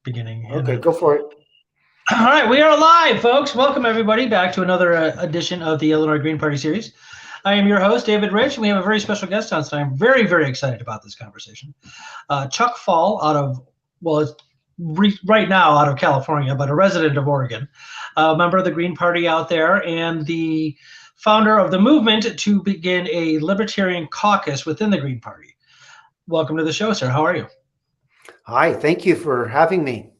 beginning. Okay, go for it. All right, we are live, folks. Welcome, everybody, back to another edition of the Illinois Green Party series. I am your host, David Rych, and we have a very special guest on tonight. I'm very, very excited about this conversation. Chuck Fall it's right now out of California, but a resident of Oregon, a member of the Green Party out there, and the founder of the movement to begin a libertarian caucus within the Green Party. Welcome to the show, sir. How are you? Hi, thank you for having me.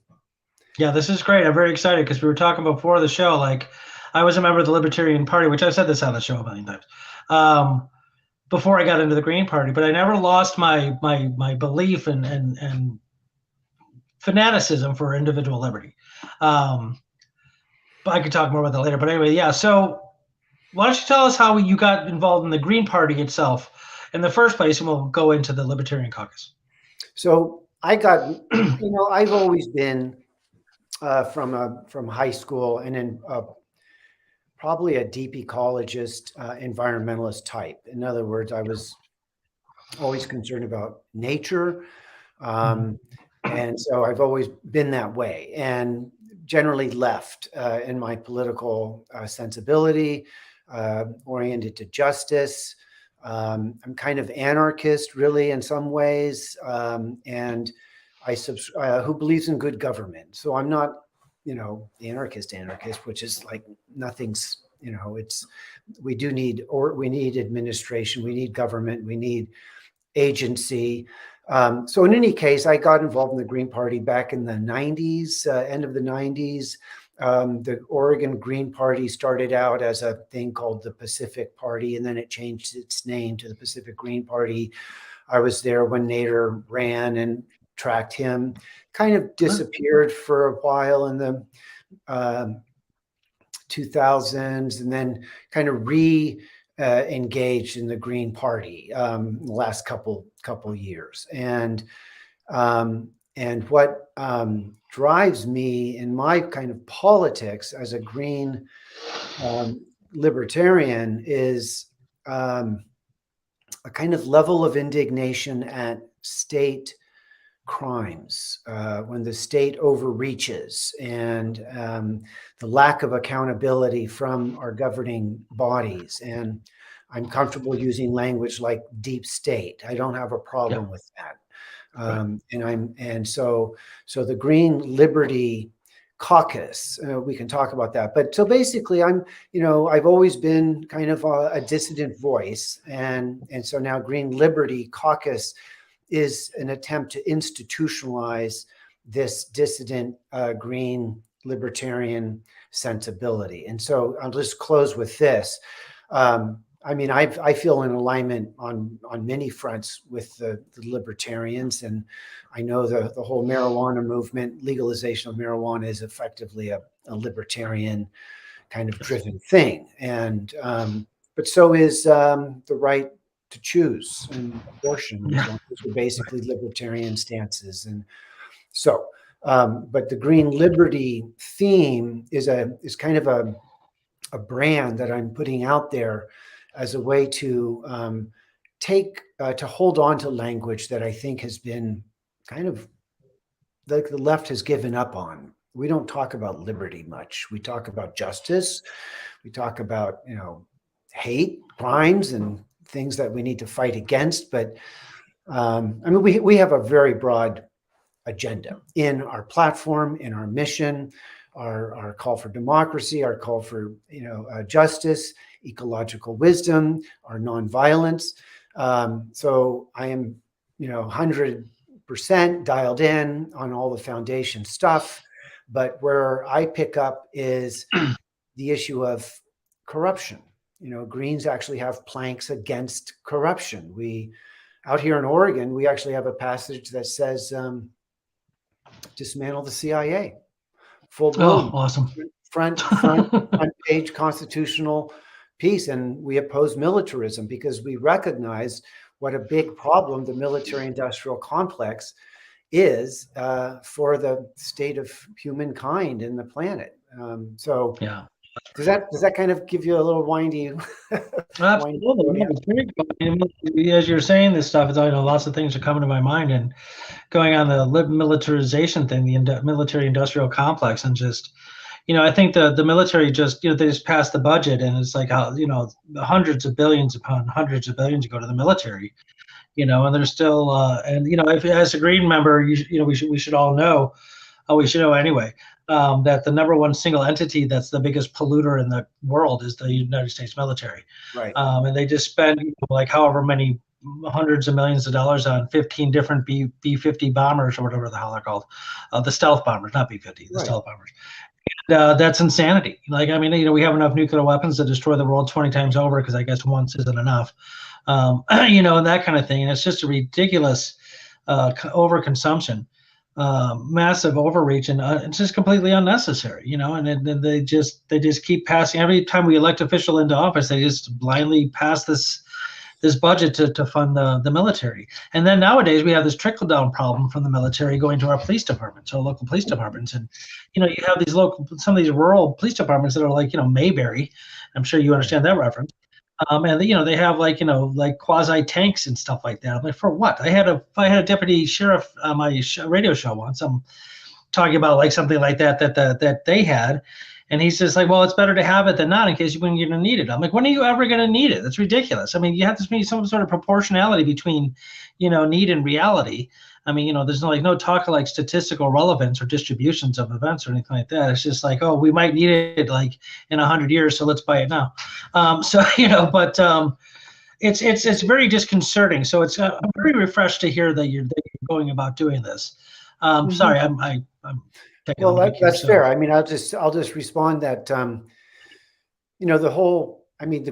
Yeah, this is great. I'm very excited because we were talking before the show. Like, I was a member of the Libertarian Party, which I've said this on the show a million times, before I got into the Green Party. But I never lost my belief and fanaticism for individual liberty. But I could talk more about that later. But anyway, yeah. So why don't you tell us how you got involved in the Green Party itself in the first place, and we'll go into the Libertarian Caucus. So I got, I've always been from high school and in probably a deep ecologist, environmentalist type. In other words, I was always concerned about nature. And so I've always been that way and generally left in my political sensibility, oriented to justice. I'm kind of anarchist, really, in some ways, and who believes in good government. So I'm not, the anarchist, which is like nothing's, we need administration, we need government, we need agency. So in any case, I got involved in the Green Party back in the 90s, end of the 90s. The Oregon Green Party started out as a thing called the Pacific Party, and then it changed its name to the Pacific Green Party. I was there when Nader ran and tracked him, kind of disappeared for a while in the 2000s, and then kind of engaged in the Green Party the last couple years. And what drives me in my kind of politics as a green libertarian is a kind of level of indignation at state crimes, when the state overreaches, and the lack of accountability from our governing bodies. And I'm comfortable using language like deep state. I don't have a problem with that. So the Green Liberty Caucus, we can talk about that. But so basically, I've always been kind of a dissident voice, and so now Green Liberty Caucus is an attempt to institutionalize this dissident green libertarian sensibility. And so I'll just close with this. I feel in alignment on many fronts with the libertarians, and I know the whole marijuana movement, legalization of marijuana, is effectively a libertarian kind of driven thing. And but so is the right to choose, and abortion. Those are basically libertarian stances. And so, but the Green Liberty theme is kind of a brand that I'm putting out there as a way to to hold on to language that I think has been kind of like the left has given up on. We don't talk about liberty much. We talk about justice. We talk about, hate crimes and things that we need to fight against. But we have a very broad agenda in our platform, in our mission, our call for democracy, our call for justice, ecological wisdom, our nonviolence. So I am 100% dialed in on all the foundation stuff. But where I pick up is the issue of corruption. Greens actually have planks against corruption. Out here in Oregon, we actually have a passage that says dismantle the CIA. Full blown, awesome. front page constitutional piece. And we oppose militarism because we recognize what a big problem the military-industrial complex is for the state of humankind and the planet. Does that kind of give you a little windy, windy Absolutely. road No, here? it's very good. I mean, as you're saying this stuff, it's, lots of things are coming to my mind, and going on the militarization thing, the military industrial complex, and just, I think the military just, they just passed the budget, and it's like how, hundreds of billions upon hundreds of billions go to the military, and there's still, and if as a Green member, we should all know, we should know anyway, that the number one single entity that's the biggest polluter in the world is the United States military. Right. And they just spend like however many hundreds of millions of dollars on 15 different B-50 bombers or whatever the hell they're called, the stealth bombers, not B-50, the stealth bombers. And, that's insanity. Like, I mean, we have enough nuclear weapons to destroy the world 20 times over, because I guess once isn't enough, and that kind of thing. And it's just a ridiculous overconsumption, massive overreach, and it's just completely unnecessary, and then they just keep passing. Every time we elect official into office, they just blindly pass this budget to fund the military. And then nowadays we have this trickle down problem from the military going to our police departments, our local police departments. And you have these some of these rural police departments that are like, Mayberry. I'm sure you understand that reference. And they have like quasi tanks and stuff like that. I'm like, for what? I had a deputy sheriff on my radio show once. I'm talking about like something like that they had, and he says like, well, it's better to have it than not in case when you're going to need it. I'm like, when are you ever going to need it? That's ridiculous. I mean, you have to be some sort of proportionality between, need and reality. I mean, there's no talk of like statistical relevance or distributions of events or anything like that. It's just like, oh, we might need it like in 100 years, so let's buy it now. But it's very disconcerting. So I'm very refreshed to hear that you're going about doing this. Sorry, I'm taking. Well, that's fair. I mean, I'll just respond that the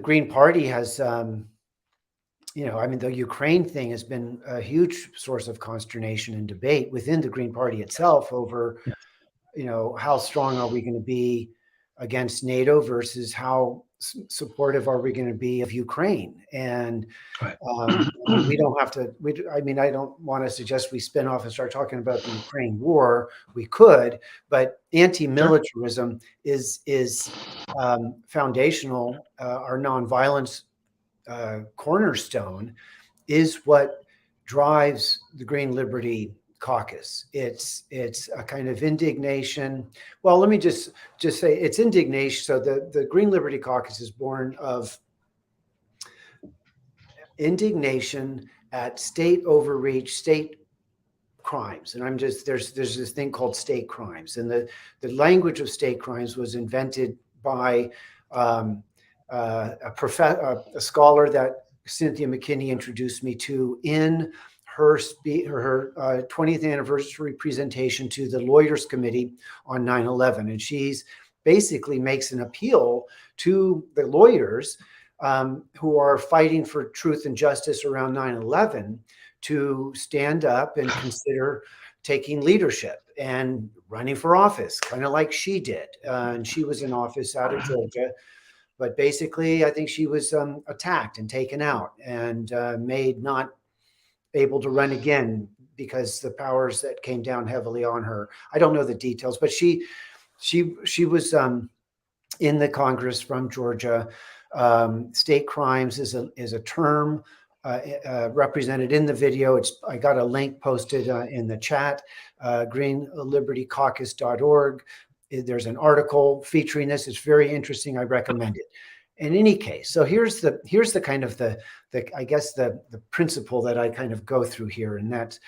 Green Party has the Ukraine thing has been a huge source of consternation and debate within the Green Party itself over, how strong are we going to be against NATO versus how supportive are we going to be of Ukraine? And right. We don't have to. I don't want to suggest we spin off and start talking about the Ukraine war. We could, but anti-militarism is foundational. Our nonviolence cornerstone is what drives the Green Liberty Caucus. It's a kind of indignation. Well, let me just say it's indignation. So the Green Liberty Caucus is born of indignation at state overreach, state crimes. And there's this thing called state crimes. And the language of state crimes was invented by a scholar that Cynthia McKinney introduced me to in her 20th anniversary presentation to the Lawyers Committee on 9/11. And she's basically makes an appeal to the lawyers who are fighting for truth and justice around 9/11 to stand up and consider taking leadership and running for office, kind of like she did. And she was in office out of Georgia. But basically, I think she was attacked and taken out and made not able to run again because the powers that came down heavily on her. I don't know the details, but she was in the Congress from Georgia. State crimes is a term represented in the video. I got a link posted in the chat, greenlibertycaucus.org. There's an article featuring this. It's very interesting. I recommend it. In any case, so here's the kind of the I guess the principle that I kind of go through here, and that's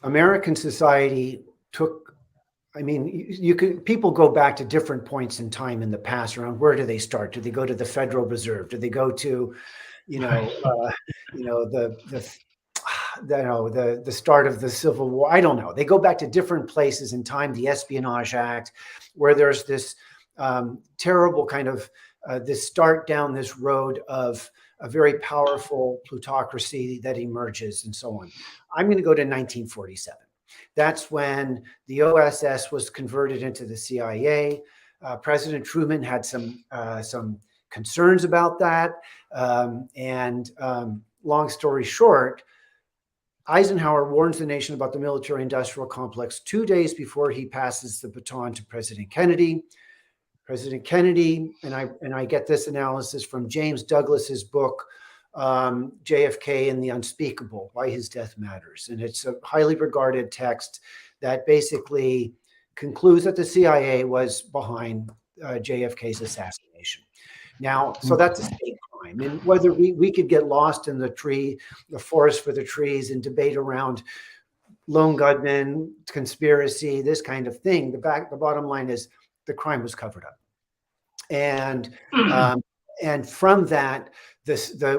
American society took. I mean, people go back to different points in time in the past around where do they start? Do they go to the Federal Reserve? Do they go to, the start of the Civil War? I don't know. They go back to different places in time, the Espionage Act, where there's this terrible kind of this start down this road of a very powerful plutocracy that emerges and so on. I'm going to go to 1947. That's when the OSS was converted into the CIA. President Truman had some concerns about that. And long story short, Eisenhower warns the nation about the military-industrial complex 2 days before he passes the baton to President Kennedy. President Kennedy, and I get this analysis from James Douglas's book, JFK and the Unspeakable, Why His Death Matters. And it's a highly regarded text that basically concludes that the CIA was behind JFK's assassination. Now, so that's a state crime. And whether we could get lost in the forest for the trees and debate around lone gunmen, conspiracy, this kind of thing, the bottom line is the crime was covered up. And from that,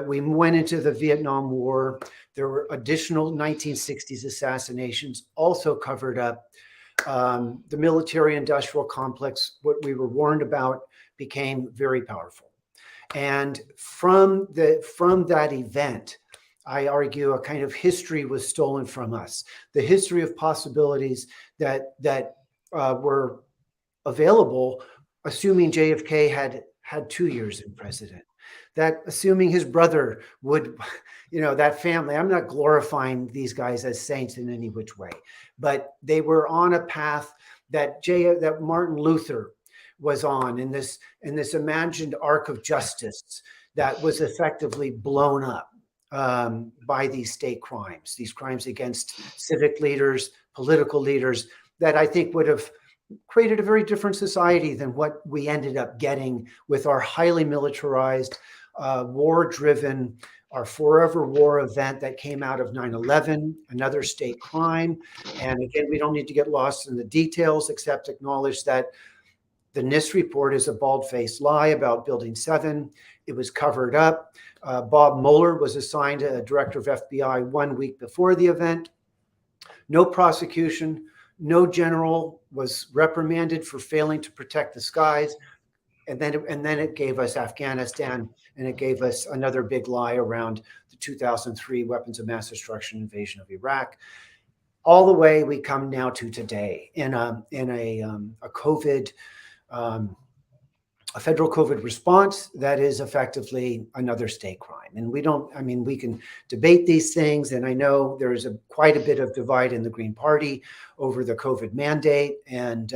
we went into the Vietnam War. There were additional 1960s assassinations also covered up. The military-industrial complex, what we were warned about, became very powerful. And from that event, I argue a kind of history was stolen from us. The history of possibilities that were available, assuming JFK had 2 years in president, that assuming his brother would, that family, I'm not glorifying these guys as saints in any which way, but they were on a path that Martin Luther was on in this imagined arc of justice that was effectively blown up by these state crimes, these crimes against civic leaders, political leaders, that I think would have created a very different society than what we ended up getting with our highly militarized, war-driven, our forever war event that came out of 9/11, another state crime. And again, we don't need to get lost in the details, except acknowledge that the NIST report is a bald-faced lie about Building 7. It was covered up. Bob Mueller was assigned a director of FBI 1 week before the event. No prosecution. No general was reprimanded for failing to protect the skies. And then it gave us Afghanistan, and it gave us another big lie around the 2003 weapons of mass destruction invasion of Iraq. All the way we come now to today in a COVID, a federal COVID response that is effectively another state crime. And we can debate these things. And I know there is quite a bit of divide in the Green Party over the COVID mandate. And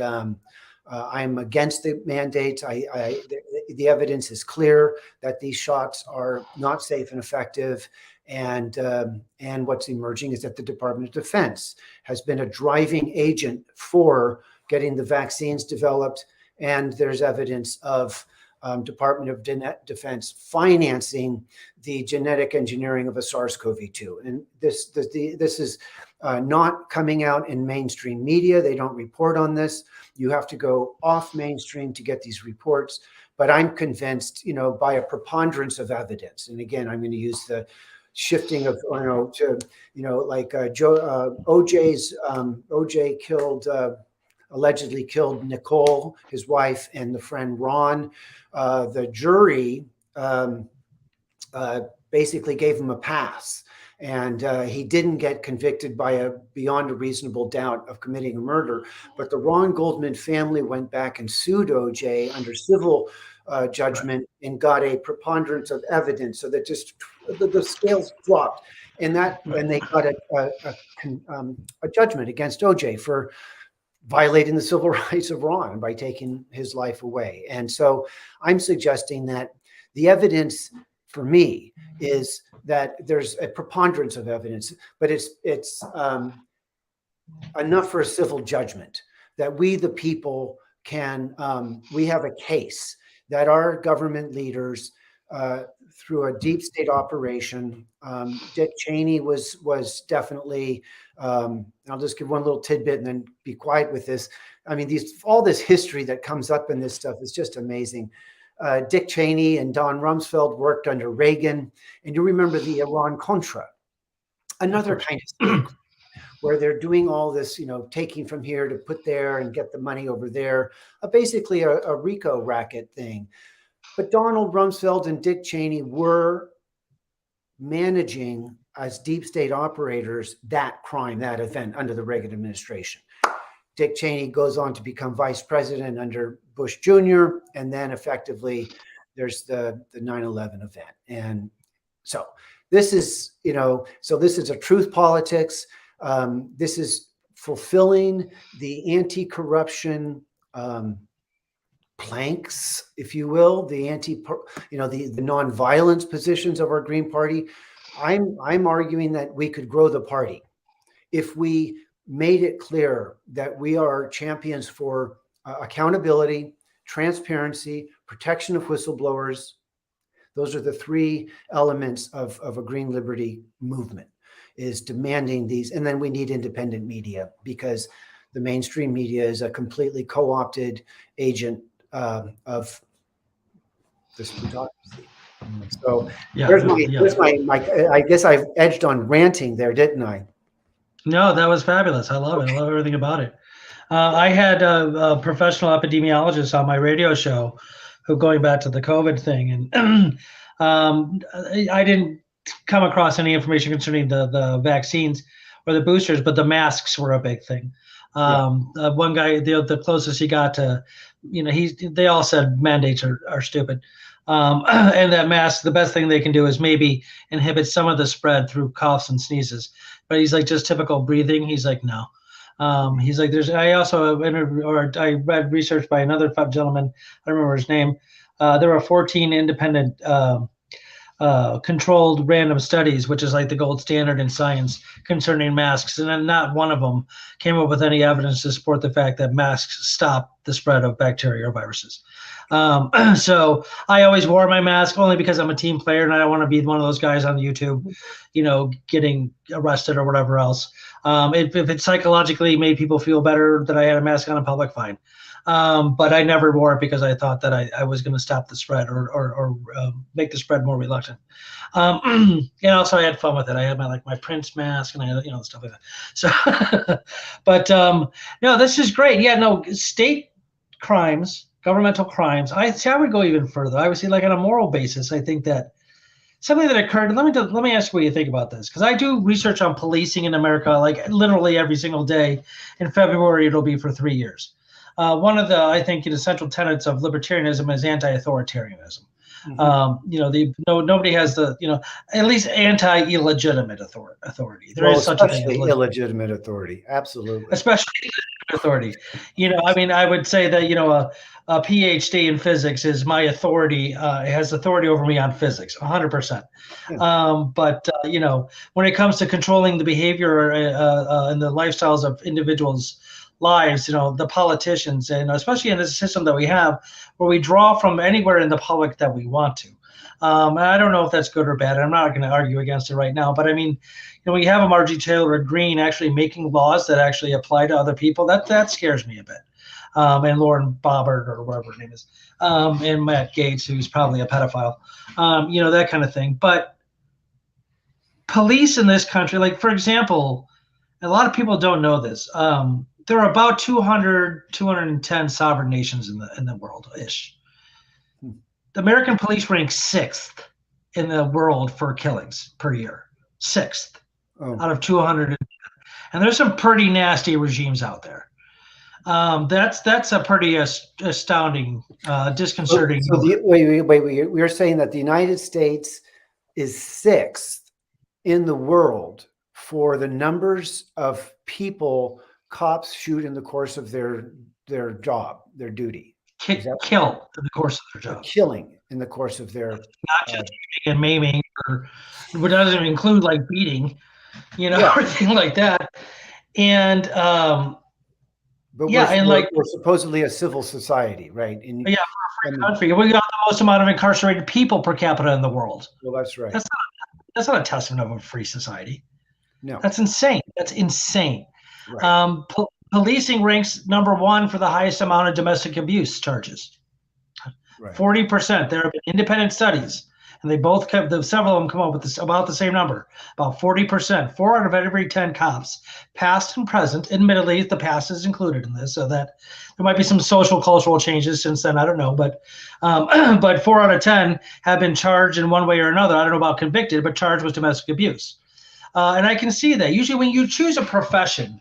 I'm against the mandate. The evidence is clear that these shots are not safe and effective. And what's emerging is that the Department of Defense has been a driving agent for getting the vaccines developed. And there's evidence of Department of Defense financing the genetic engineering of a SARS-CoV-2. And this is not coming out in mainstream media. They don't report on this. You have to go off mainstream to get these reports. But I'm convinced, by a preponderance of evidence. And again, I'm going to use the shifting of, OJ allegedly killed Nicole, his wife, and the friend Ron. The jury basically gave him a pass, and he didn't get convicted beyond a reasonable doubt of committing a murder. But the Ron Goldman family went back and sued OJ under civil judgment and got a preponderance of evidence, so that just the scales dropped, and they got a judgment against OJ for violating the civil rights of Ron by taking his life away. And so I'm suggesting that the evidence for me is that there's a preponderance of evidence, but it's enough for a civil judgment that we, the people, we have a case that our government leaders, through a deep state operation, Dick Cheney was definitely, I'll just give one little tidbit and then be quiet with this. I mean, all this history that comes up in this stuff is just amazing. Dick Cheney and Don Rumsfeld worked under Reagan, and you remember the Iran-Contra, another kind of state where they're doing all this, taking from here to put there and get the money over there, basically a RICO racket thing. But Donald Rumsfeld and Dick Cheney were managing as deep state operators that crime, that event under the Reagan administration. Dick Cheney goes on to become vice president under Bush Jr. And then effectively there's the 9/11 event. And so this is, so this is a truth politics. This is fulfilling the anti-corruption planks, if you will, the the nonviolence positions of our Green Party. I'm arguing that we could grow the party if we made it clear that we are champions for accountability, transparency, protection of whistleblowers. Those are the three elements of a green liberty movement, is demanding these. And then we need independent media, because the mainstream media is a completely co-opted agent of this plutocracy. So there's my I guess I've edged on ranting there, didn't I? No, that was fabulous. I love it. I love everything about it. I had a professional epidemiologist on my radio show who, going back to the COVID thing, and I didn't come across any information concerning the vaccines or the boosters, but the masks were a big thing. One guy, the closest he got to, they all said mandates are stupid. And that mask, the best thing they can do is maybe inhibit some of the spread through coughs and sneezes. But he's like, just typical breathing. He's like, no. He's like, I also I read research by another gentleman. I don't remember his name. There were 14 independent controlled random studies, which is like the gold standard in science concerning masks. And then not one of them came up with any evidence to support the fact that masks stop the spread of bacteria or viruses. So I always wore my mask only because I'm a team player and I don't want to be one of those guys on YouTube, getting arrested or whatever else. If it psychologically made people feel better that I had a mask on in public, fine. But I never wore it because I thought that I was going to stop the spread or make the spread more reluctant. And also I had fun with it. I had my Prince mask and I had, stuff like that. So, but no, this is great. Yeah, no, state crimes, governmental crimes. I would go even further. I would say, like, on a moral basis, I think that something that occurred. Let me ask you what you think about this, because I do research on policing in America, like literally every single day. In February, it'll be for 3 years. One of the, I think, central tenets of libertarianism is anti-authoritarianism. Mm-hmm. Nobody has the, at least anti-illegitimate authority. There is such a thing as illegitimate authority. Absolutely. Especially authority. I would say that, a PhD in physics is my authority. It has authority over me on physics, 100%. Yeah. But when it comes to controlling the behavior and the lifestyles of individuals' lives, the politicians, and especially in this system that we have, where we draw from anywhere in the public that we want to. And I don't know if that's good or bad. I'm not going to argue against it right now. But we have a Marjorie Taylor Greene actually making laws that actually apply to other people. That scares me a bit. And Lauren Boebert, or whatever her name is, and Matt Gaetz, who's probably a pedophile, that kind of thing. But police in this country, like, for example, a lot of people don't know this. There are about 210 sovereign nations in the world-ish. The American police rank 6th in the world for killings per year. 6th out of 200. And there's some pretty nasty regimes out there. That's a pretty astounding, disconcerting. So wait. We're saying that the United States is 6th in the world for the numbers of people cops shoot in the course of their job, their duty. Kill in the course of their job. Killing in the course of their. Not just shooting and maiming, or it doesn't include like beating, or thing like that. And but we're supposedly a civil society, right? For a free country, we got the most amount of incarcerated people per capita in the world. Well, that's right. That's not a testament of a free society. No, that's insane. That's insane. Right. Policing ranks number 1 for the highest amount of domestic abuse charges. Right. 40%. There have been independent studies, and they both several of them come up with about the same number, about 40%. 4 out of every 10 cops, past and present. Admittedly, the past is included in this, so that there might be some social cultural changes since then. I don't know, but 4 out of 10 have been charged in one way or another. I don't know about convicted, but charged with domestic abuse. And I can see that usually when you choose a profession,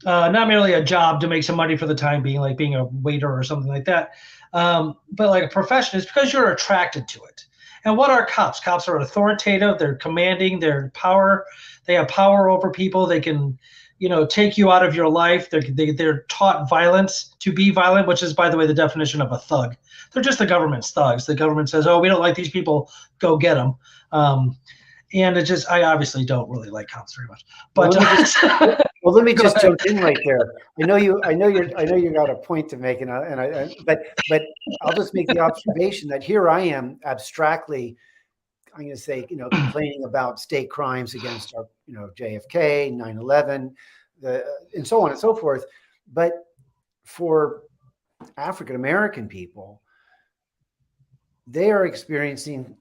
not merely a job to make some money for the time being, like being a waiter or something like that, but like a profession, it's because you're attracted to it. And what are cops? Cops are authoritative. They're commanding. They're power. They have power over people. They can, take you out of your life. They're taught violence, to be violent, which is, by the way, the definition of a thug. They're just the government's thugs. The government says, "Oh, we don't like these people. Go get them." And I obviously don't really like cops very much. But let me just jump in right there. I know you got a point to make, but I'll just make the observation that here I am abstractly, I'm going to say, complaining about state crimes against our, JFK, 9/11, and so on and so forth. But for African American people, they are experiencing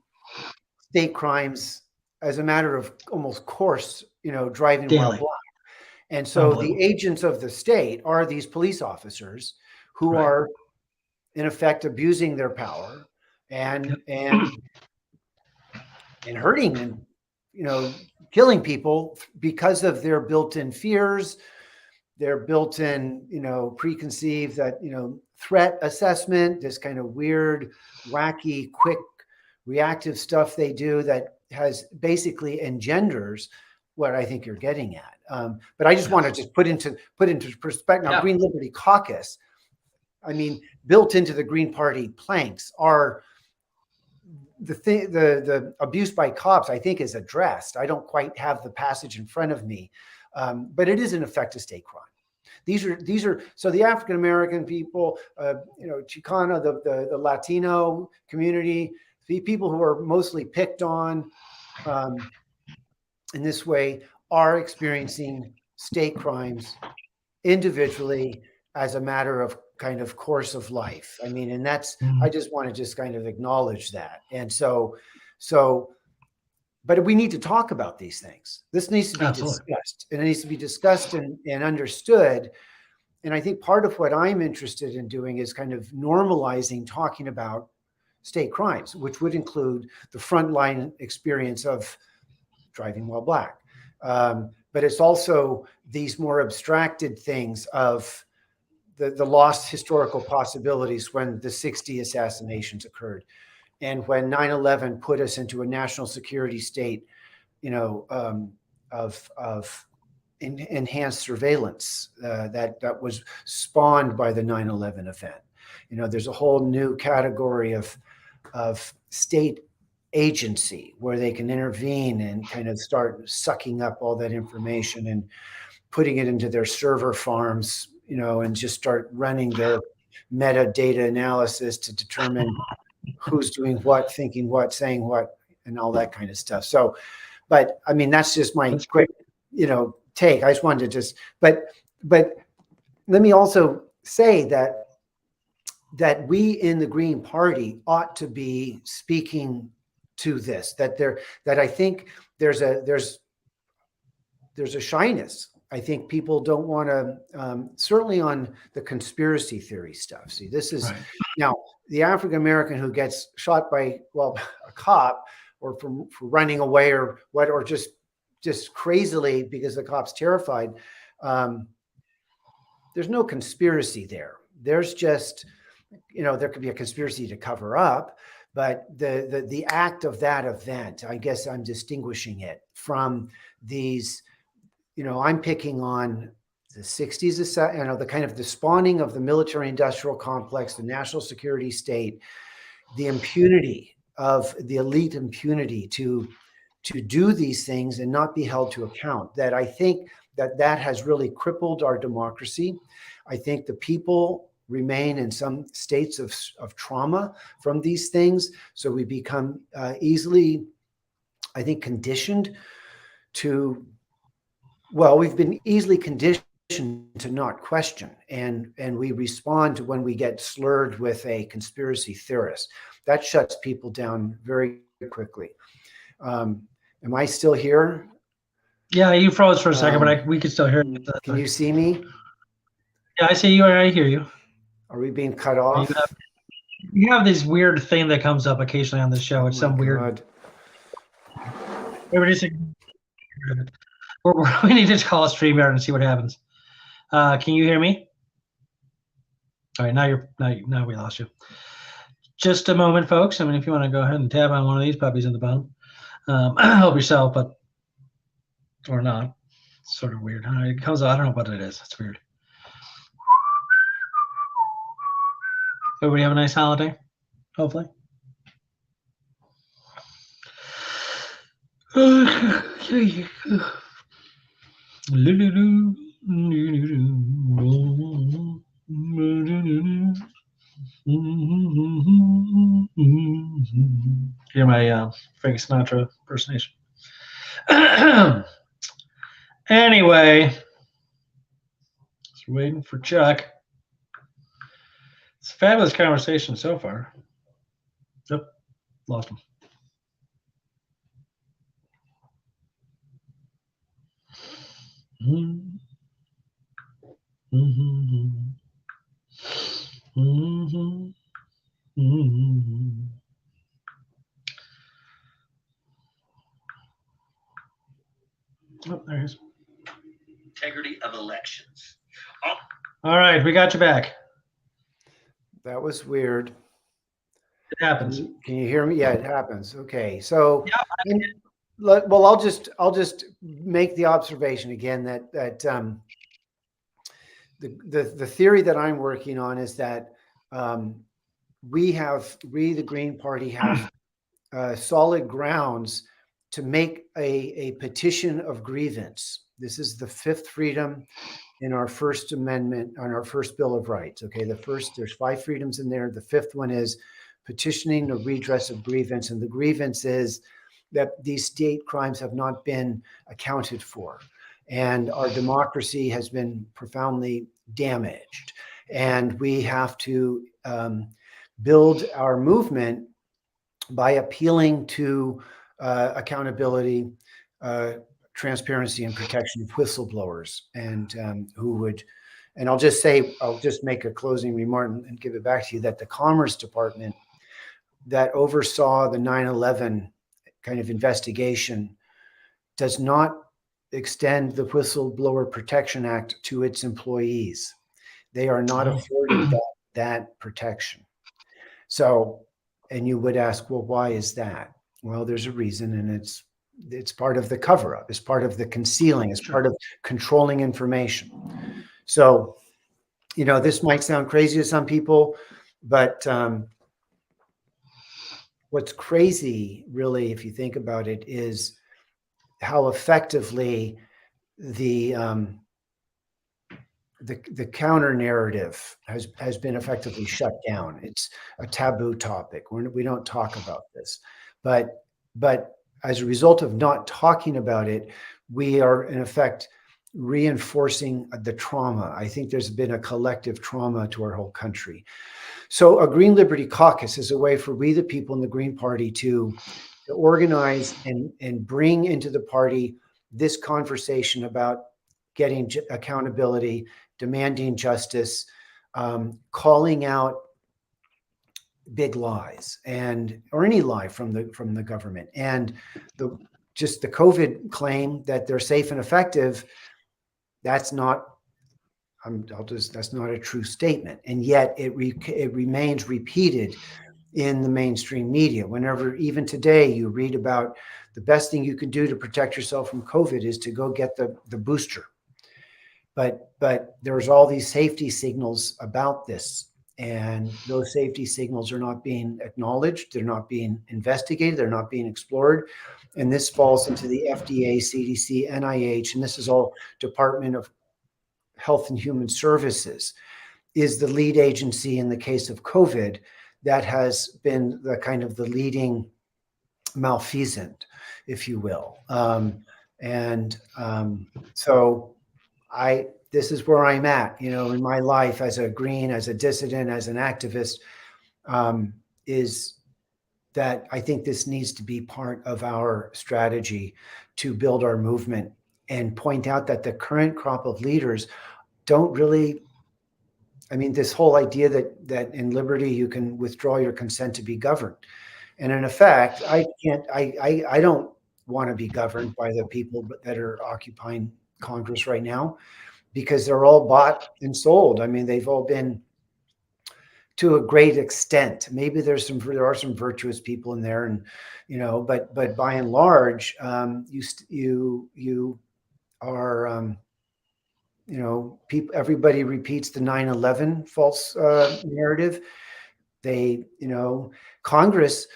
state crimes as a matter of almost course, driving while black. And so the agents of the state are these police officers who are, in effect, abusing their power and hurting and, killing people because of their built-in fears, their built-in, preconceived that, threat assessment, this kind of weird, wacky, quick, reactive stuff they do that has basically engenders what I think you're getting at. But I just want to just put into perspective. Now, Green Liberty Caucus, I mean, built into the Green Party planks are the abuse by cops, I think, is addressed. I don't quite have the passage in front of me, but it is in effect a state crime. These are so the African American people, Chicana, the Latino community, the people who are mostly picked on in this way are experiencing state crimes individually as a matter of kind of course of life. I mean, and that's, I just want to just kind of acknowledge that. And so, but we need to talk about these things. This needs to be discussed, and it needs to be discussed and understood. And I think part of what I'm interested in doing is kind of normalizing talking about state crimes, which would include the frontline experience of driving while black. But it's also these more abstracted things of the lost historical possibilities when the 60 assassinations occurred and when 9/11 put us into a national security state, of enhanced surveillance that was spawned by the 9/11 event. There's a whole new category of state agency where they can intervene and kind of start sucking up all that information and putting it into their server farms, and just start running their metadata analysis to determine who's doing what, thinking what, saying what, and all that kind of stuff. So, but I mean, that's just my quick, take. I just wanted to but let me also say that we in the Green Party ought to be speaking to this, that I think there's a shyness. I think people don't want to, certainly on the conspiracy theory stuff. See, this is now the African American who gets shot by, a cop or for running away or what, or just crazily because the cop's terrified. There's no conspiracy there. There's just, there could be a conspiracy to cover up, but the act of that event, I guess I'm distinguishing it from these, I'm picking on the 60s, the kind of the spawning of the military industrial complex, the national security state, the impunity of the elite impunity to do these things and not be held to account. That I think that has really crippled our democracy. I think the people remain in some states of trauma from these things. So we become easily, I think, conditioned to, we've been easily conditioned to not question. And we respond to when we get slurred with a conspiracy theorist. That shuts people down very quickly. Am I still here? Yeah, you froze for a second, but we can still hear you. Can you see me? Yeah, I see you and I hear you. Are we being cut off? You have this weird thing that comes up occasionally on the show. It's some weird. We need to call a StreamYard and see what happens. Can you hear me? All right, now we lost you. just a moment, folks. I mean, if you want to go ahead and tab on one of these puppies in the bone, help yourself, but or not. It's sort of weird. It comes out. I don't know what it is. It's weird. Everybody have a nice holiday, hopefully. Hear my Frank Sinatra impersonation. Anyway, just waiting for Chuck. It's a fabulous conversation so far. Yep, lost him. Oh, there he is. Integrity of elections. All right, we got you back. That was weird. It happens. Can you hear me? Yeah, it happens. Okay, so Yeah, well, I'll just make the observation again that the theory that I'm working on is that we, the Green Party, have solid grounds to make a petition of grievance. This is the fifth freedom in our First Amendment, on our first Bill of Rights. Okay, there's 5 freedoms in there. The fifth one is petitioning a redress of grievance, and the grievance is that these state crimes have not been accounted for, and our democracy has been profoundly damaged, and we have to build our movement by appealing to accountability, transparency, and protection of whistleblowers, and and I'll just make a closing remark and give it back to you that the Commerce Department that oversaw the 9/11 kind of investigation does not extend the Whistleblower Protection Act to its employees. They are not afforded that protection. So, and you would ask, well, why is that? Well, there's a reason, and it's part of the cover-up. It's part of the concealing. It's part of controlling information. So, this might sound crazy to some people, but what's crazy, really, if you think about it, is how effectively the counter narrative has been effectively shut down. It's a taboo topic. We don't talk about this, but as a result of not talking about it, we are in effect reinforcing the trauma. I think there's been a collective trauma to our whole country. So a Green Liberty Caucus is a way for we, the people in the Green Party, to organize and bring into the party this conversation about getting accountability, demanding justice, calling out big lies or any lie from the government, and the COVID claim that they're safe and effective. That's not a true statement, and yet it remains repeated in the mainstream media. Whenever, even today, you read about the best thing you can do to protect yourself from COVID is to go get the booster. But there's all these safety signals about this, and those safety signals are not being acknowledged. They're not being investigated. They're not being explored. And this falls into the FDA, CDC, NIH, and this is all Department of Health and Human Services, is the lead agency in the case of COVID that has been the kind of the leading malfeasant, if you will. So this is where I'm at, in my life as a Green, as a dissident, as an activist, is that I think this needs to be part of our strategy to build our movement and point out that the current crop of leaders don't really, this whole idea that in liberty you can withdraw your consent to be governed. And in effect, I don't want to be governed by the people that are occupying Congress right now, because they're all bought and sold. They've all been to a great extent. Maybe there are some virtuous people in there, and but by and large, you are people. Everybody repeats the 9/11 false narrative. They, Congress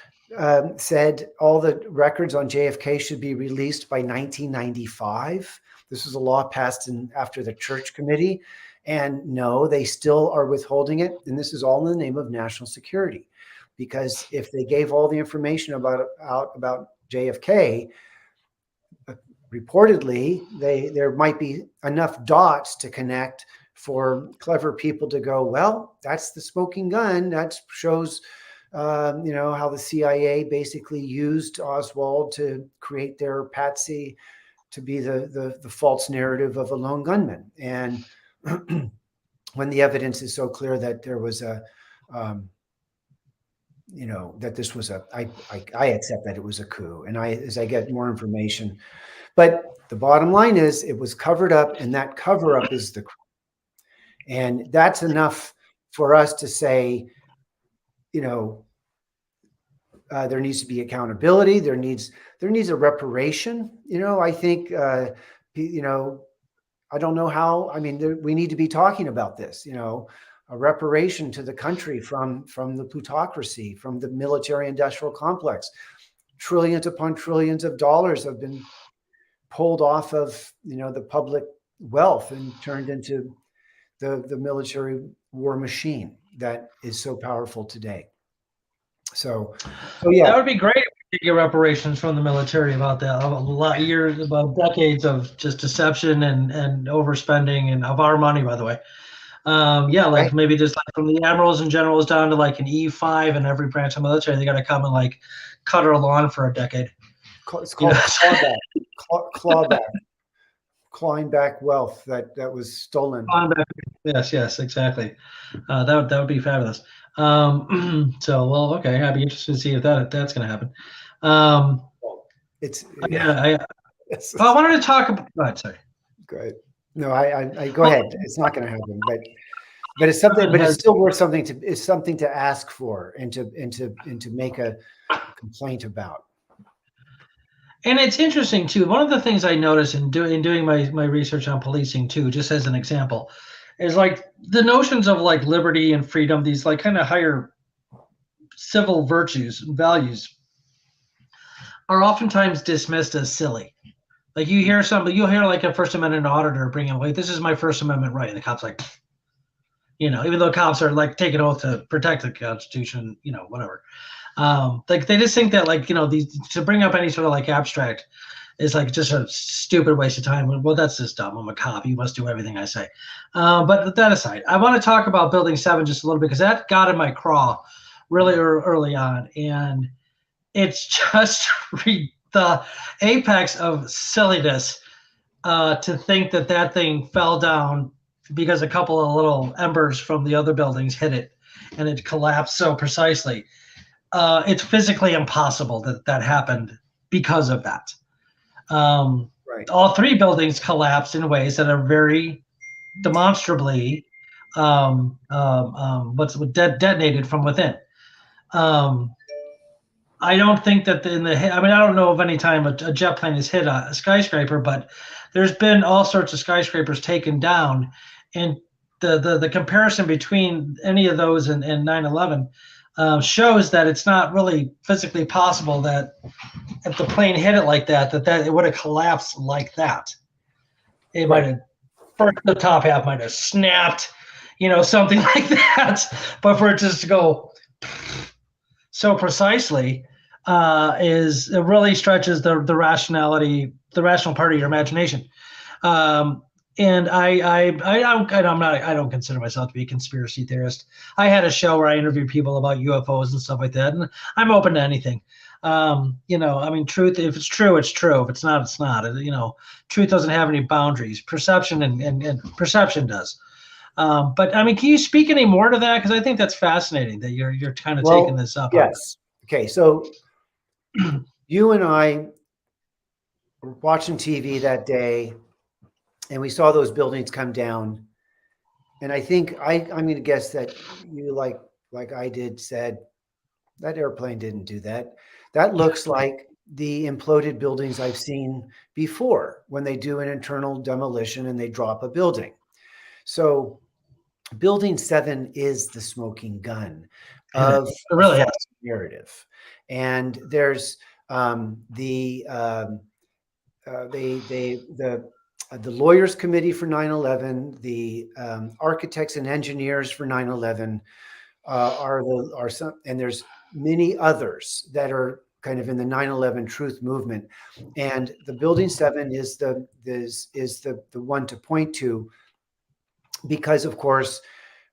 said all the records on JFK should be released by 1995. This was a law passed after the Church Committee. And no, they still are withholding it. And this is all in the name of national security. Because if they gave all the information about JFK, reportedly, there might be enough dots to connect for clever people to go, well, that's the smoking gun. That shows, how the CIA basically used Oswald to create their patsy to be the false narrative of a lone gunman. And when the evidence is so clear that there was that this was I accept that it was a coup. And as I get more information, but the bottom line is it was covered up, and that cover up is the crime. And that's enough for us to say, there needs to be accountability. There needs a reparation. I think, I don't know how. I mean, we need to be talking about this. A reparation to the country from the plutocracy, from the military-industrial complex. Trillions upon trillions of dollars have been pulled off of the public wealth and turned into the military war machine that is so powerful today. So yeah, that would be great if we could get reparations from the military about that. A lot of years, about decades of just deception and overspending, and of our money, by the way. Right. Maybe just like from the admirals and generals down to like an E5 in every branch of military, they got to come and like cut our lawn for a decade. It's called clawback. Clawback. Clawing back wealth that was stolen. Yes, exactly. That would be fabulous. Okay, I'd be interested to see if that's going to happen. I wanted to talk about. Go ahead, sorry. Go ahead. No, I go ahead. It's not going to happen, but it's something. But it's still worth something to ask for and to make a complaint about. And it's interesting too. One of the things I noticed in doing my research on policing too, just as an example, is like the notions of like liberty and freedom, these like kind of higher civil virtues and values, are oftentimes dismissed as silly. Like you'll hear like a First Amendment auditor bringing, wait, this is my First Amendment right. And the cop's like, even though cops are like taking oath to protect the Constitution, whatever. Like they just think that like, to bring up any sort of like abstract is like just a stupid waste of time. Well, that's just dumb. I'm a cop. You must do everything I say. But that aside, I want to talk about Building 7 just a little bit, because that got in my craw really early on. And it's just the apex of silliness to think that thing fell down because a couple of little embers from the other buildings hit it and it collapsed so precisely. It's physically impossible that happened because of that. Right. All three buildings collapsed in ways that are very demonstrably detonated from within. I don't think that I don't know of any time a jet plane has hit a skyscraper, but there's been all sorts of skyscrapers taken down, and the comparison between any of those and 9/11 shows that it's not really physically possible that if the plane hit it like that it would have collapsed like that. It might have, first the top half might have snapped, something like that. But for it just to go so precisely, it really stretches the rationality, the rational part of your imagination. And I don't consider myself to be a conspiracy theorist. I had a show where I interviewed people about UFOs and stuff like that, and I'm open to anything. Truth, if it's true, it's true. If it's not, it's not. Truth doesn't have any boundaries. Perception and perception does. But I mean, can you speak any more to that? Because I think that's fascinating that you're kind of taking this up. Yes. Okay. So you and I were watching TV that day, and we saw those buildings come down. And I think I'm going to guess that you like like I did, said, that airplane didn't do that. That looks like the imploded buildings I've seen before when they do an internal demolition and they drop a building. So Building 7 is the smoking gun of It really a is. false narrative. And there's the Lawyers Committee for 9/11, the Architects and Engineers for 9/11 are some, and there's many others that are kind of in the 9/11 truth movement. And the Building 7 is the one to point to, because of course,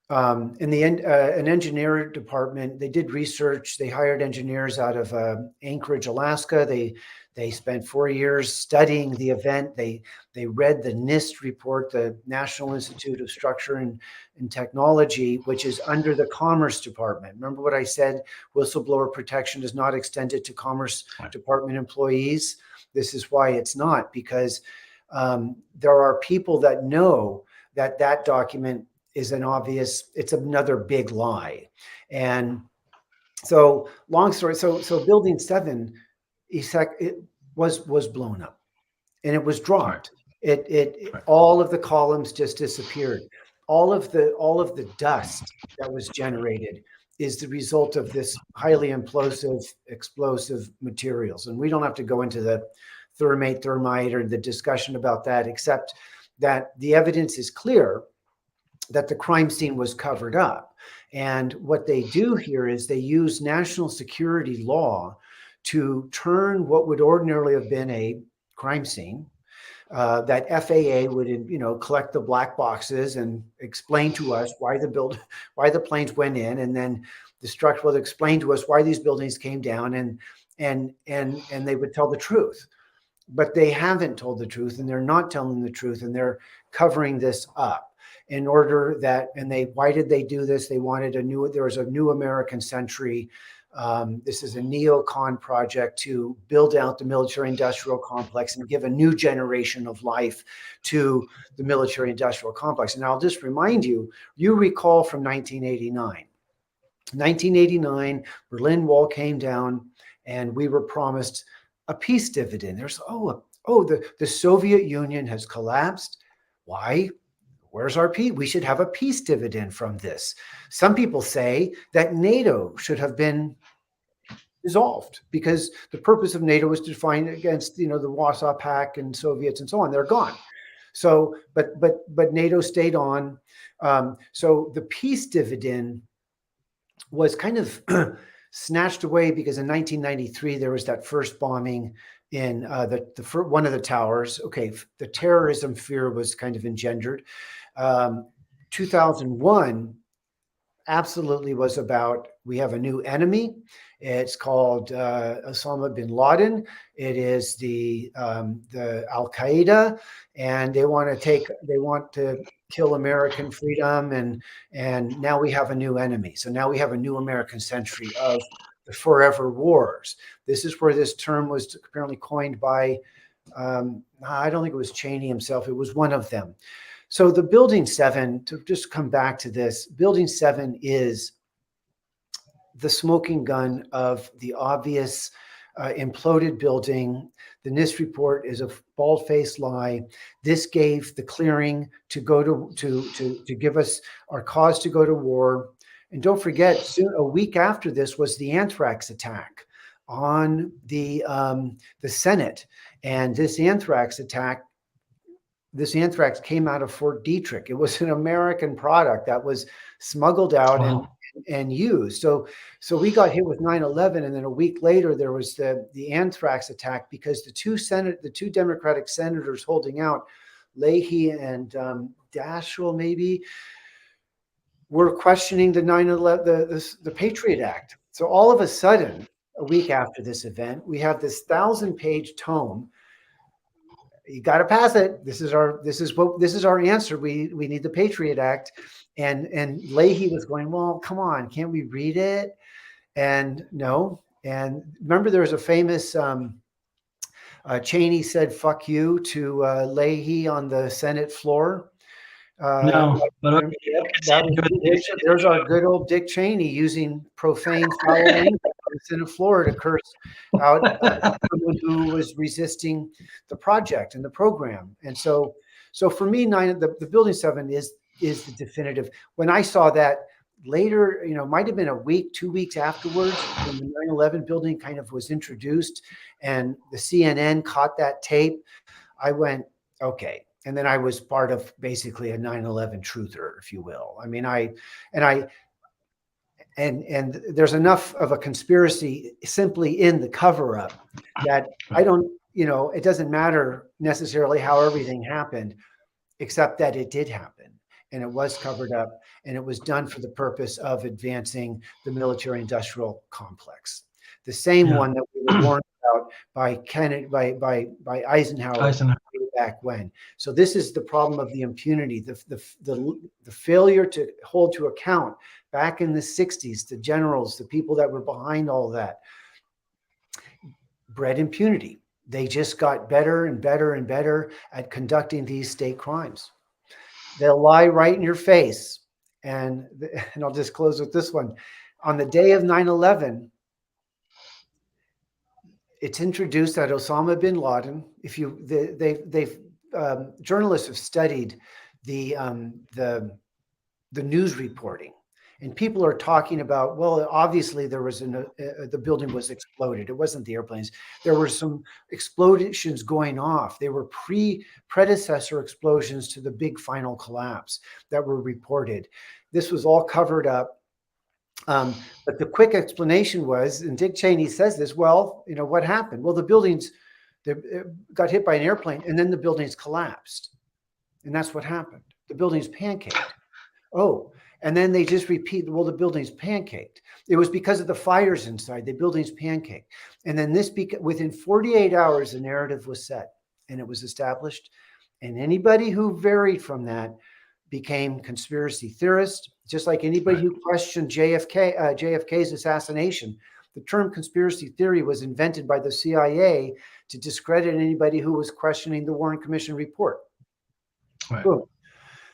in the end, an engineer department, they did research. They hired engineers out of Anchorage, Alaska. They spent 4 years studying the event. They read the NIST report, the National Institute of Structure and Technology, which is under the Commerce Department. Remember what I said? Whistleblower protection is not extended to Commerce Department employees. This is why it's not, because there are people that know that document is it's another big lie. And so long story, so Building 7, it was blown up and it was dropped. All of the columns just disappeared. All of the dust that was generated is the result of this highly explosive materials. And we don't have to go into the thermite or the discussion about that, except that the evidence is clear that the crime scene was covered up. And what they do here is they use national security law to turn what would ordinarily have been a crime scene, that FAA would, collect the black boxes and explain to us why the planes went in, and then the structure will explain to us why these buildings came down, and they would tell the truth. But they haven't told the truth, and they're not telling the truth, and they're covering this up in order that, why did they do this? They wanted there was a new American century. This is a neocon project to build out the military industrial complex and give a new generation of life to the military industrial complex. And I'll just remind you, recall from 1989. 1989, Berlin Wall came down and we were promised a peace dividend. The Soviet Union has collapsed. Why? Where's our peace? We should have a peace dividend from this. Some people say that NATO should have been dissolved because the purpose of NATO was to fight against, the Warsaw Pact and Soviets and so on. They're gone. So, but NATO stayed on. So the peace dividend was kind of snatched away because in 1993 there was that first bombing in one of the towers. Okay, the terrorism fear was kind of engendered. 2001 absolutely was about, we have a new enemy. It's called Osama bin Laden. It is the Al Qaeda, and they want to kill American freedom, and now we have a new enemy. So now we have a new American century of the forever wars. This is where this term was apparently coined by, I don't think it was Cheney himself. It was one of them. So the Building 7, to just come back to this, Building 7 is the smoking gun of the obvious imploded building. The NIST report is a bald-faced lie. This gave the clearing to go to give us our cause to go to war. And don't forget, soon, a week after this was the anthrax attack on the Senate. And this anthrax came out of Fort Detrick. It was an American product that was smuggled out and used. So we got hit with 9/11, and then a week later there was the anthrax attack because the two Democratic senators holding out, Leahy and Daschle maybe, were questioning the 9/11 the Patriot Act. So all of a sudden, a week after this event, we have this 1,000-page tome. You got to pass it. This is our answer. We need the Patriot Act. And Leahy was going, well, come on, can't we read it? And no. And remember, there was a famous Cheney said "fuck you" to Leahy on the Senate floor. No, but okay. Yep, that was, there's our good old Dick Cheney using profane foul language on the Senate floor to curse out someone who was resisting the project and the program. And so for me, the Building 7 is the definitive. When I saw that later, might have been a week, 2 weeks afterwards, when the 9/11 building kind of was introduced and the CNN caught that tape, I went, okay. And then I was part of basically a 9/11 truther, if you will. I mean, and there's enough of a conspiracy simply in the cover up that I don't, it doesn't matter necessarily how everything happened, except that it did happen and it was covered up and it was done for the purpose of advancing the military industrial complex. The same one that we were warned about by Kennedy, by Eisenhower. Back when. So this is the problem of the impunity, the failure to hold to account back in the 60s, the generals, the people that were behind all that, bred impunity. They just got better and better and better at conducting these state crimes. They'll lie right in your face. And I'll just close with this one. On the day of 9/11, it's introduced that Osama bin Laden, journalists have studied the news reporting, and people are talking about, well, obviously there was the building was exploded. It wasn't the airplanes. There were some explosions going off. They were predecessor explosions to the big final collapse that were reported. This was all covered up. But the quick explanation was, and Dick Cheney says this, well, what happened? Well, the buildings got hit by an airplane and then the buildings collapsed. And that's what happened. The buildings pancaked. Oh, and then they just repeat, well, the buildings pancaked. It was because of the fires inside, the buildings pancaked. And then within 48 hours, the narrative was set and it was established. And anybody who varied from that became conspiracy theorists, just like anybody who questioned JFK's assassination. The term conspiracy theory was invented by the CIA to discredit anybody who was questioning the Warren Commission report. Right. Boom.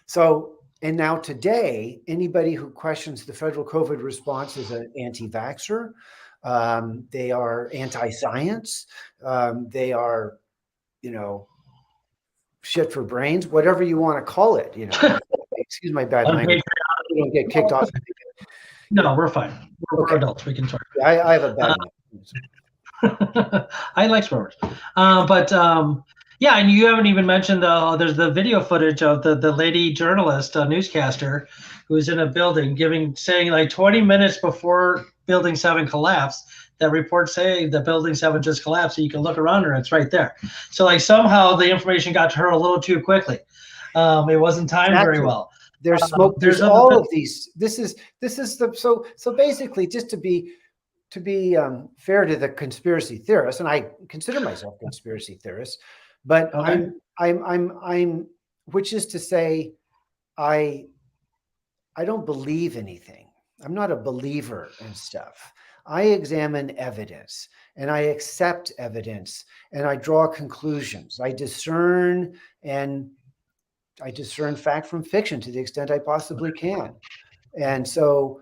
So, and now today, anybody who questions the federal COVID response is an anti-vaxxer. They are anti-science. They are, shit for brains, whatever you want to call it, Excuse my bad language. You don't get kicked off. No, we're fine. We're adults. We can talk. I have a bad language. I like swear words. Yeah, and you haven't even mentioned there's the video footage of the lady journalist, newscaster, who's in a building saying like 20 minutes before Building 7 collapsed, that reports say that Building 7 just collapsed, so you can look around her, it's right there. So like somehow the information got to her a little too quickly. It wasn't timed very well. There's smoke. There's all of these. This is so basically, just to be fair to the conspiracy theorists, and I consider myself a conspiracy theorist, but okay. I'm which is to say, I don't believe anything. I'm not a believer in stuff. I examine evidence and I accept evidence and I draw conclusions. I discern fact from fiction to the extent I possibly can. And so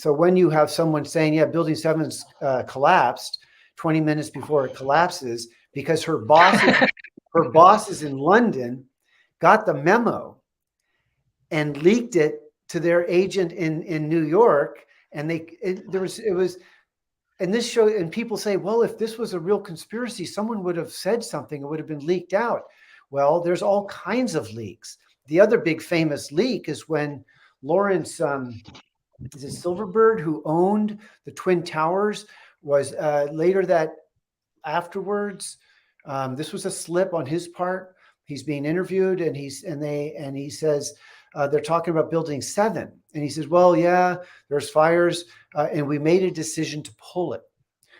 when you have someone saying, yeah, Building 7's collapsed 20 minutes before it collapses because her bosses in London got the memo and leaked it to their agent in New York. And this show, and people say, well, if this was a real conspiracy, someone would have said something, it would have been leaked out. Well, there's all kinds of leaks. The other big famous leak is when Lawrence, is it Silverbird, who owned the Twin Towers, was later that afterwards, this was a slip on his part. He's being interviewed and he says, they're talking about Building 7. And he says, well, yeah, there's fires and we made a decision to pull it.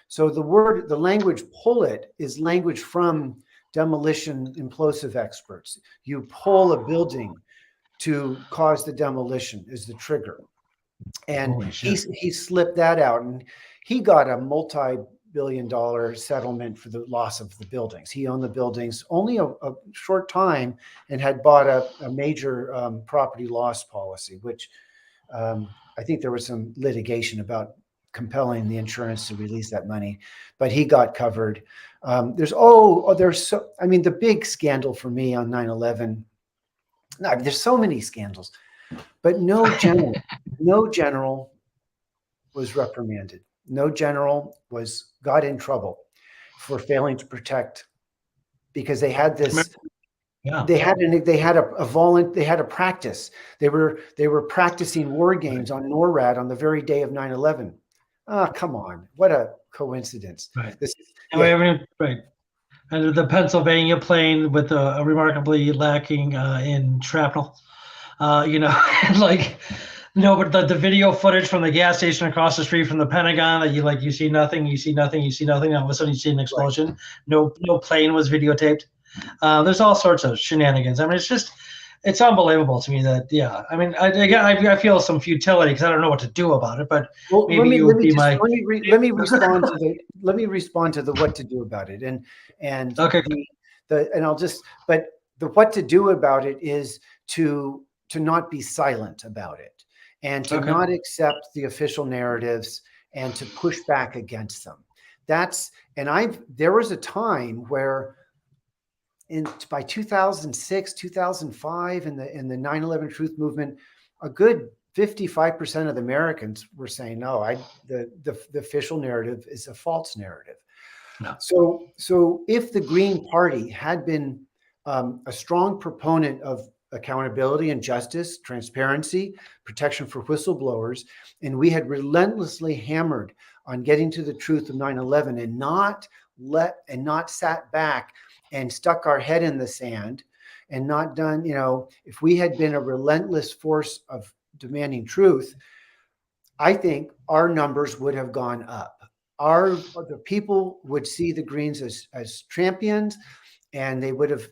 So the language pull it is language from demolition implosive experts. You pull a building to cause the demolition is the trigger. And he slipped that out and he got a billion settlement for the loss of the buildings. He owned the buildings only a short time and had bought a major property loss policy, which I think there was some litigation about compelling the insurance to release that money, but he got covered. There's the big scandal for me on 9/11. No, there's so many scandals, but no general was reprimanded. No general got in trouble for failing to protect, because they had this. Yeah. They had a practice. They were practicing war games on NORAD on the very day of 9/11. Oh, come on. What a coincidence. Right. Yeah. Right. And the Pennsylvania plane with a remarkably lacking in shrapnel. Like, no, but the video footage from the gas station across the street from the Pentagon, that you see nothing, you see nothing, you see nothing. All of a sudden you see an explosion. Right. No plane was videotaped. There's all sorts of shenanigans. I mean, it's unbelievable to me that, yeah. I mean, I feel some futility because I don't know what to do about it. But maybe let me respond to the what to do about it, and okay. But the what to do about it is to not be silent about it, and to not accept the official narratives, and to push back against them. There was a time where by 2006, 2005, in the 9/11 Truth Movement, a good 55% of the Americans were saying, no, the official narrative is a false narrative. No. So if the Green Party had been a strong proponent of accountability and justice, transparency, protection for whistleblowers, and we had relentlessly hammered on getting to the truth of 9/11 and not sat back and stuck our head in the sand and not done, if we had been a relentless force of demanding truth, I think our numbers would have gone up. The people would see the Greens as champions, and they would have,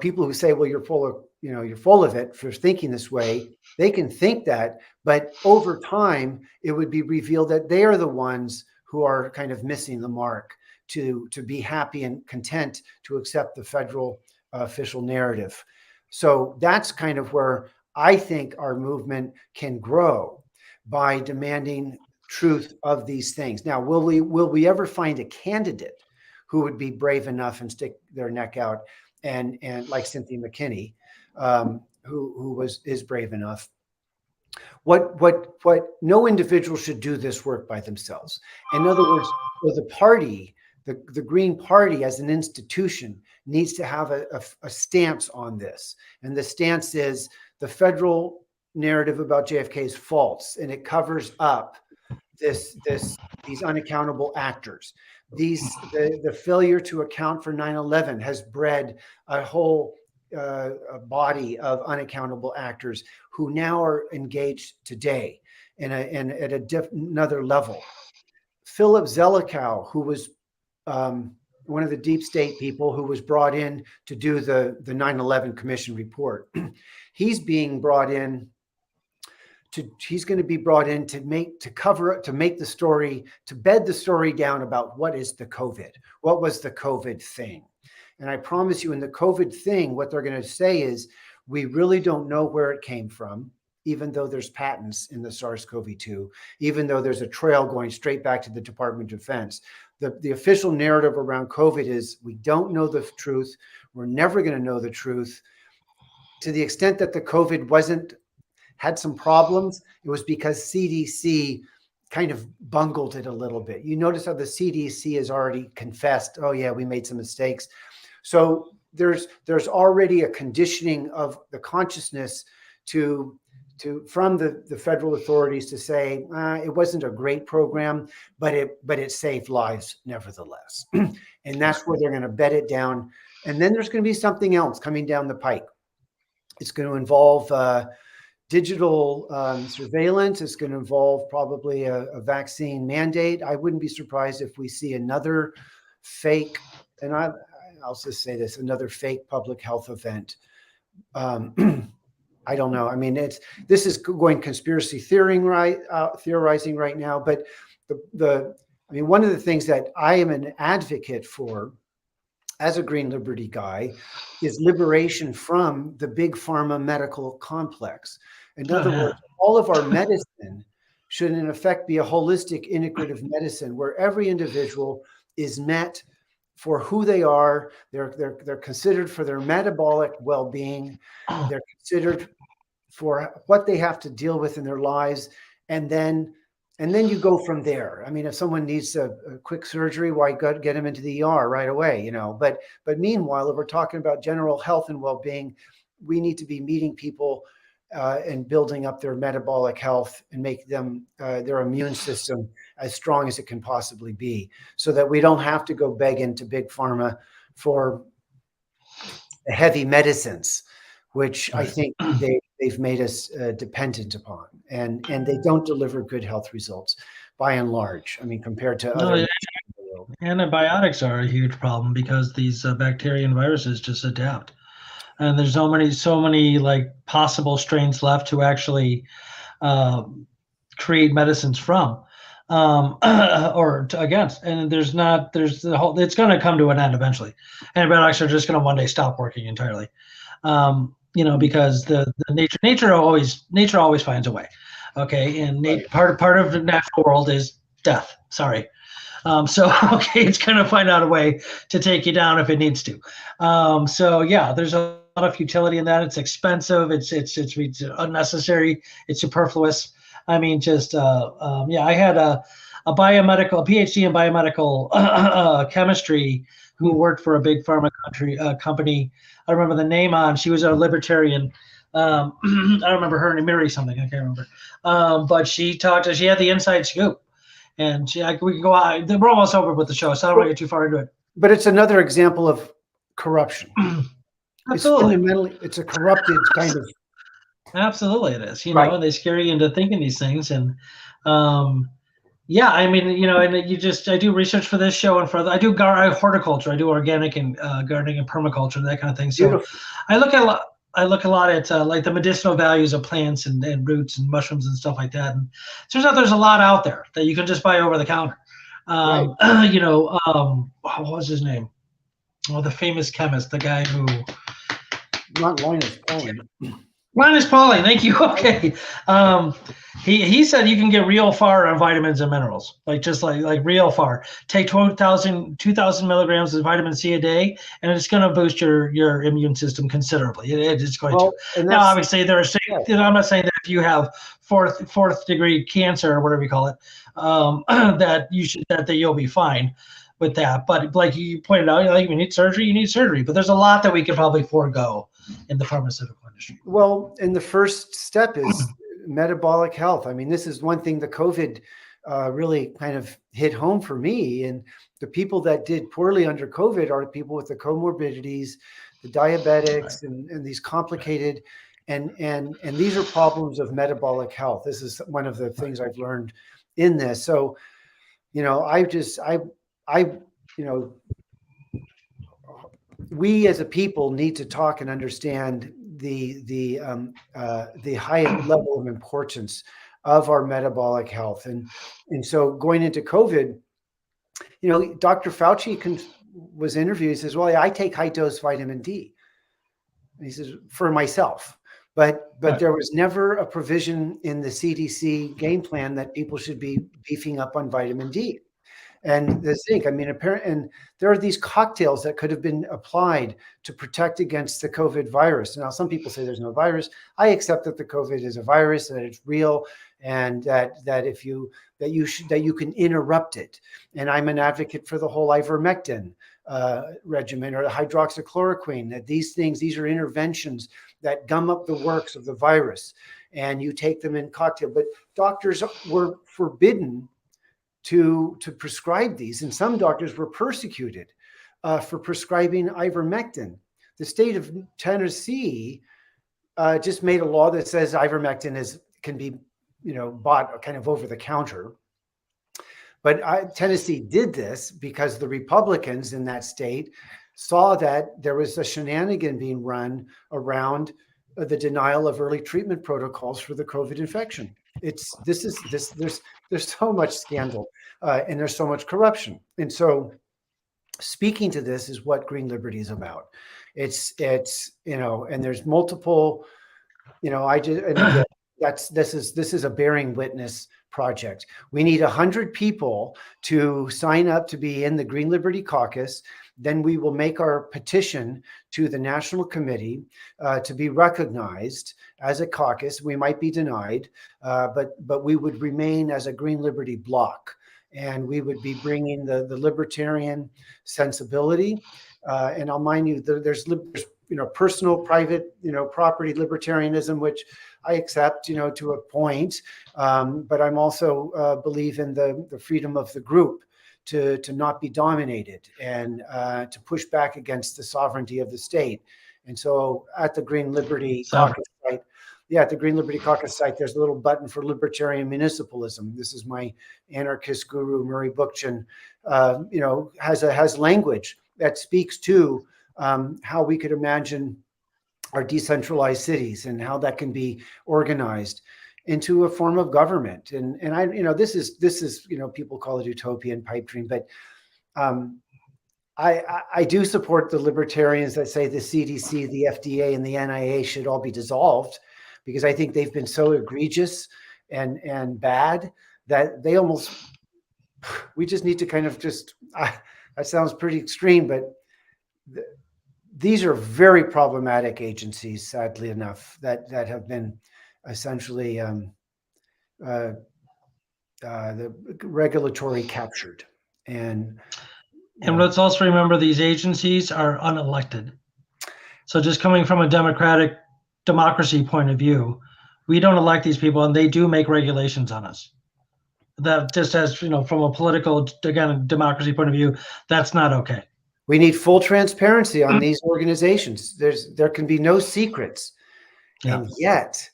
people who say, well, you're full of it for thinking this way, they can think that, but over time, it would be revealed that they are the ones who are kind of missing the mark to be happy and content to accept the federal official narrative. So that's kind of where I think our movement can grow, by demanding truth of these things. Now, will we ever find a candidate who would be brave enough and stick their neck out, and like Cynthia McKinney, who is brave enough? What no individual should do this work by themselves. In other words, the party, the Green Party as an institution, needs to have a stance on this. And the stance is the federal narrative about JFK is false, and it covers up these unaccountable actors. The failure to account for 9/11 has bred a whole a body of unaccountable actors who now are engaged today and at another level. Philip Zelikow, who was one of the deep state people who was brought in to do the 9/11 Commission report, he's going to be brought in to make the story, to bed the story down about what was the COVID thing. And I promise you, in the COVID thing, what they're going to say is, we really don't know where it came from, even though there's patents in the SARS-CoV-2, even though there's a trail going straight back to the Department of Defense. The official narrative around COVID is, we don't know the truth. We're never going to know the truth. To the extent that the COVID had some problems, it was because CDC kind of bungled it a little bit. You notice how the CDC has already confessed, oh yeah, we made some mistakes. So there's already a conditioning of the consciousness from the federal authorities to say, it wasn't a great program, but it saved lives nevertheless. And that's where they're going to bed it down. And then there's going to be something else coming down the pike. It's going to involve digital surveillance. It's going to involve probably a vaccine mandate. I wouldn't be surprised if we see another fake, and I'll just say this, another fake public health event. I don't know. I mean, this is going conspiracy theorizing right now. But I mean, one of the things that I am an advocate for as a Green Liberty guy is liberation from the big pharma medical complex. In other words, all of our medicine should in effect be a holistic integrative medicine where every individual is met for who they are. They're considered for their metabolic well-being. They're considered for what they have to deal with in their lives. And then you go from there. I mean, if someone needs a quick surgery, why get them into the ER right away, But meanwhile, if we're talking about general health and well-being, we need to be meeting people and building up their metabolic health and make them their immune system as strong as it can possibly be, so that we don't have to go beg into big pharma for heavy medicines, which I think they've made us dependent upon, and they don't deliver good health results by and large. I mean, compared to other. Antibiotics are a huge problem because these bacteria and viruses just adapt. And there's so many like possible strains left to actually create medicines from or against. And there's the whole, it's going to come to an end eventually. Antibiotics are just going to one day stop working entirely. Because the nature always finds a way. Okay. And part of the natural world is death. Sorry. It's going to find out a way to take you down if it needs to. There's a lot of futility in that. It's expensive. It's unnecessary. It's superfluous. I mean, I had a PhD in biomedical chemistry who worked for a big pharma company. I remember the name on. She was a libertarian. I don't remember her name, Mary something. I can't remember. But she had the inside scoop. And we can go out. We're almost over with the show, so I don't want to get too far into it. But it's another example of corruption. Absolutely. It's a corrupted kind of. Absolutely, it is. And they scare you into thinking these things. And and I do research for this show and I do horticulture. I do organic and gardening and permaculture, that kind of thing. So beautiful. I look a lot at like the medicinal values of plants and roots and mushrooms and stuff like that. And it turns out there's a lot out there that you can just buy over the counter. What was his name? Oh, the famous chemist, the guy who. Not Linus Pauling. Linus Pauling, thank you. Okay. He said you can get real far on vitamins and minerals, like real far. Take 2,000 milligrams of vitamin C a day, and it's going to boost your immune system considerably. It's going to. Now, obviously, I'm not saying that if you have fourth degree cancer or whatever you call it, that you'll be fine with that. But like you pointed out, like you need surgery. But there's a lot that we could probably forego in the pharmaceutical industry. Well, and the first step is metabolic health. I mean, this is one thing the COVID really kind of hit home for me. And the people that did poorly under COVID are the people with the comorbidities, the diabetics, and these complicated, and these are problems of metabolic health. This is one of the things I've learned in this. So, we as a people need to talk and understand the high level of importance of our metabolic health. And so going into COVID, Dr. Fauci was interviewed. He says, well, I take high dose vitamin D. And he says, for myself. But there was never a provision in the CDC game plan that people should be beefing up on vitamin D. And the zinc, and there are these cocktails that could have been applied to protect against the COVID virus. Now, some people say there's no virus. I accept that the COVID is a virus, that it's real, and that you can interrupt it. And I'm an advocate for the whole ivermectin regimen or the hydroxychloroquine. That these are interventions that gum up the works of the virus, and you take them in cocktail. But doctors were forbidden to prescribe these, and some doctors were persecuted for prescribing ivermectin. The state of Tennessee just made a law that says ivermectin can be bought kind of over the counter. But Tennessee did this because the Republicans in that state saw that there was a shenanigan being run around the denial of early treatment protocols for the COVID infection. There's so much scandal and there's so much corruption. And so speaking to this is what Green Liberty is about. It's and there's multiple, this is a bearing witness project. We need 100 people to sign up to be in the Green Liberty Caucus. Then we will make our petition to the National Committee to be recognized as a caucus. We might be denied, but we would remain as a Green Liberty bloc, and we would be bringing the libertarian sensibility. And I'll mind you, there's personal, private, property libertarianism, which I accept, to a point. But I'm also believe in the freedom of the group to not be dominated and to push back against the sovereignty of the state. And so at the Green Liberty Caucus site, at the Green Liberty Caucus site, there's a little button for libertarian municipalism. This is my anarchist guru, Murray Bookchin, has language that speaks to how we could imagine our decentralized cities and how that can be organized into a form of government. And I, this is, people call it utopian pipe dream, but I do support the libertarians that say the CDC, the FDA, and the NIA should all be dissolved, because I think they've been so egregious and bad that they we just need to kind of that sounds pretty extreme, but these are very problematic agencies, sadly enough, that have been essentially the regulatory captured. And let's also remember these agencies are unelected. So just coming from a democracy point of view, we don't elect these people, and they do make regulations on us. That just as, from a political, again, democracy point of view, that's not okay. We need full transparency on these organizations. There can be no secrets. Yeah. And yet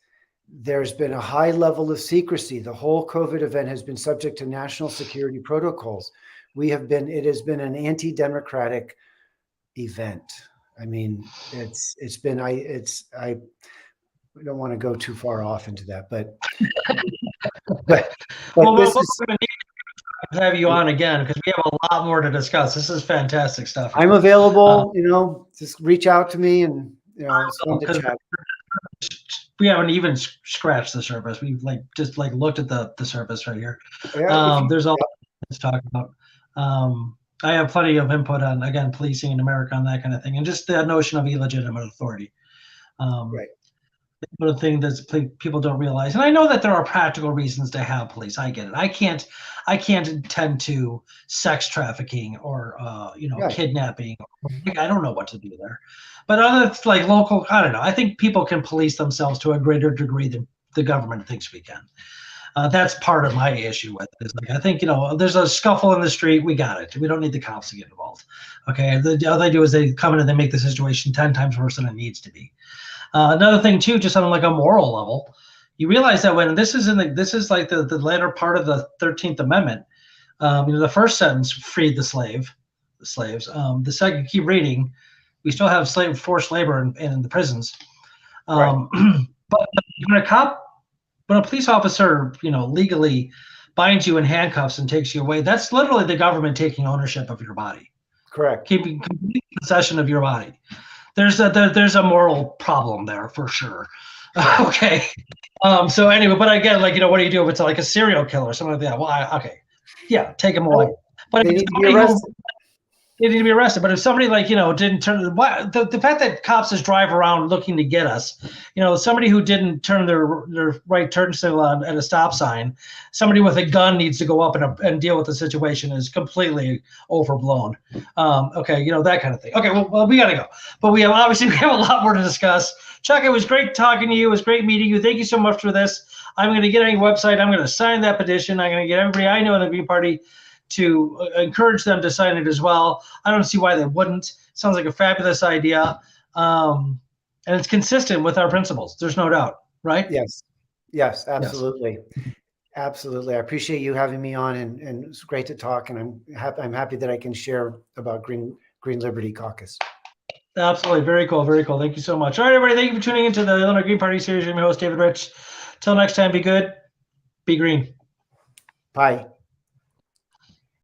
there's been a high level of secrecy. The whole COVID event has been subject to national security protocols. It has been an anti-democratic event. I mean, I don't want to go too far off into that, but well, this is, have you on again, because we have a lot more to discuss. This is fantastic stuff. I'm available, just reach out to me, and it's fun to chat. We haven't even scratched the surface. We've just looked at the surface right here. Yeah, there's all to talk about. I have plenty of input on, again, policing in America and that kind of thing, and just the notion of illegitimate authority. Right. But a thing that people don't realize, and I know that there are practical reasons to have police. I get it. I can't attend to sex trafficking or kidnapping. I don't know what to do there. But other local, I don't know. I think people can police themselves to a greater degree than the government thinks we can. That's part of my issue with it. I think, there's a scuffle in the street. We got it. We don't need the cops to get involved. Okay. All they do is they come in and they make the situation 10 times worse than it needs to be. Another thing too, just on a moral level, you realize that when this is the latter part of the 13th Amendment, the first sentence freed the slaves. The second, keep reading, we still have forced labor in the prisons. Right. But when a police officer, legally binds you in handcuffs and takes you away, that's literally the government taking ownership of your body. Correct. Keeping complete possession of your body. There's a moral problem there for sure. Okay. So anyway, but again, what do you do if it's a serial killer or something like that? Well, okay. Yeah, take him away. But they need to be arrested. They need to be arrested. But if somebody didn't turn the fact that cops just drive around looking to get us, somebody who didn't turn their right turn signal on at a stop sign, somebody with a gun needs to go up and deal with the situation is completely overblown. Okay, that kind of thing. Okay, well we gotta go. But we have a lot more to discuss. Chuck, it was great talking to you. It was great meeting you. Thank you so much for this. I'm going to get on your website. I'm going to sign that petition. I'm going to get everybody I know in the Green Party to encourage them to sign it as well. I don't see why they wouldn't. Sounds like a fabulous idea. And it's consistent with our principles. There's no doubt, right? Yes, absolutely. Yes. Absolutely. I appreciate you having me on, and it's great to talk. And I'm happy that I can share about Green Liberty Caucus. Absolutely. Very cool. Very cool. Thank you so much. All right, everybody. Thank you for tuning into the Illinois Green Party series. I'm your host, David Rych. Till next time, be good, be green. Bye.